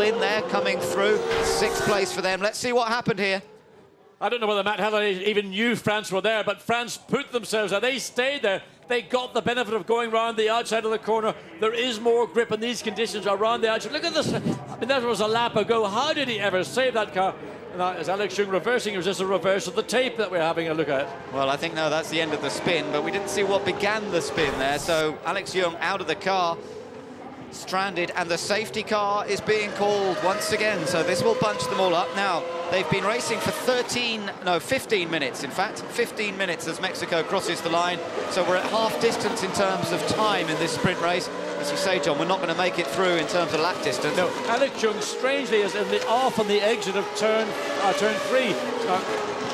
in there, coming through. 6th place for them. Let's see what happened here. I don't know whether Matt Heather even knew France were there, but France put themselves there. They stayed there. They got the benefit of going around the outside of the corner. There is more grip in these conditions around the outside. Look at this. I mean, that was a lap ago. How did he ever save that car? Now, is Alex Young reversing, or is this a reverse of the tape that we're having a look at? Well, I think, no, that's the end of the spin, but we didn't see what began the spin there. So Alex Young out of the car, stranded, and the safety car is being called once again. So this will bunch them all up. Now, they've been racing for 15 minutes, in fact. 15 minutes as Mexico crosses the line. So we're at half distance in terms of time in this sprint race. As you say, John, we're not going to make it through in terms of lap distance. No, Alex Young, strangely, is off on the exit of turn 3.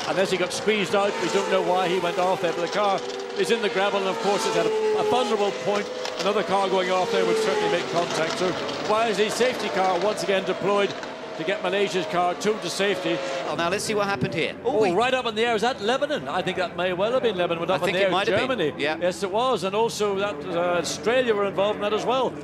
Unless he got squeezed out, we don't know why he went off there, but the car is in the gravel, and of course it's at a vulnerable point. Another car going off there would certainly make contact. So why is the safety car once again deployed to get Malaysia's car to safety? Well, now let's see what happened here. Right up in the air. Is that Lebanon? I think that may well have been Lebanon. Up in the air, Germany. Yeah. Yes, it was. And also that Australia were involved in that as well.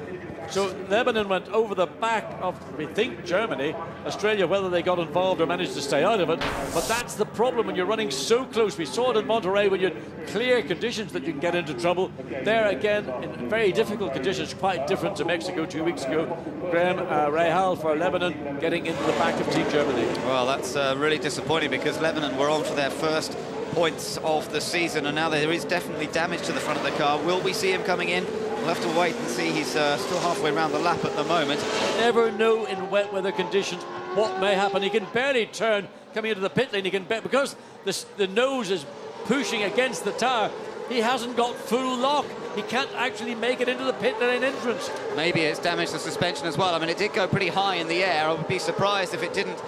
So Lebanon went over the back of, we think, Germany. Australia, whether they got involved or managed to stay out of it. But that's the problem when you're running so close. We saw it in Monterey when you had clear conditions that you can get into trouble. There again, in very difficult conditions, quite different to Mexico 2 weeks ago. Rahal for Lebanon getting into the back of Team Germany. Well, that's really disappointing, because Lebanon were on for their first points of the season, and now there is definitely damage to the front of the car. Will we see him coming in? We'll have to wait and see. He's still halfway around the lap at the moment. You never know in wet weather conditions what may happen. He can barely turn coming into the pit lane. He can because the nose is pushing against the tire. He hasn't got full lock. He can't actually make it into the pit lane entrance. Maybe it's damaged the suspension as well. I mean, it did go pretty high in the air. I would be surprised if it didn't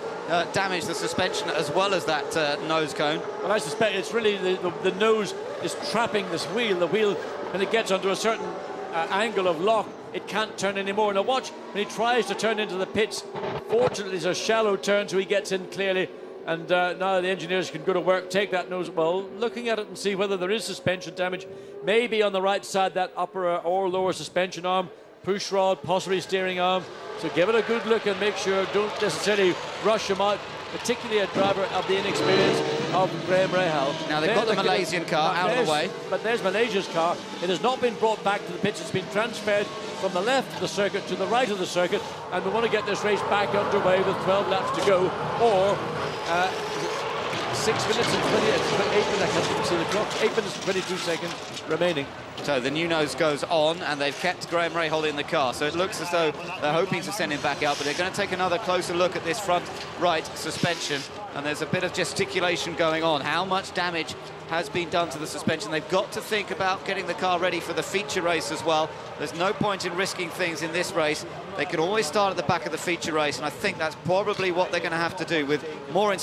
damage the suspension as well as that nose cone. Well, I suspect it's really the nose is trapping this wheel. The wheel, when it gets under a certain angle of lock, it can't turn anymore. Now watch, when he tries to turn into the pits, fortunately it's a shallow turn, so he gets in clearly. And now the engineers can go to work, take that nose. Well, looking at it and see whether there is suspension damage. Maybe on the right side, that upper or lower suspension arm, push rod, possibly steering arm. So give it a good look and make sure, don't necessarily rush him out, particularly a driver of the inexperience of Graham Rahal. Now they've got the Malaysian car out of the way. But there's Malaysia's car. It has not been brought back to the pitch. It's been transferred from the left of the circuit to the right of the circuit, and we want to get this race back underway with 12 laps to go, or 6 minutes and 28, 8 minutes, I can't see the clock, 8 minutes and 22 seconds remaining. So the new nose goes on, and they've kept Graham Rahal in the car. So it looks as though they're hoping to send him back out, but they're going to take another closer look at this front right suspension. And there's a bit of gesticulation going on. How much damage has been done to the suspension? They've got to think about getting the car ready for the feature race as well. There's no point in risking things in this race. They can always start at the back of the feature race, and I think that's probably what they're going to have to do with more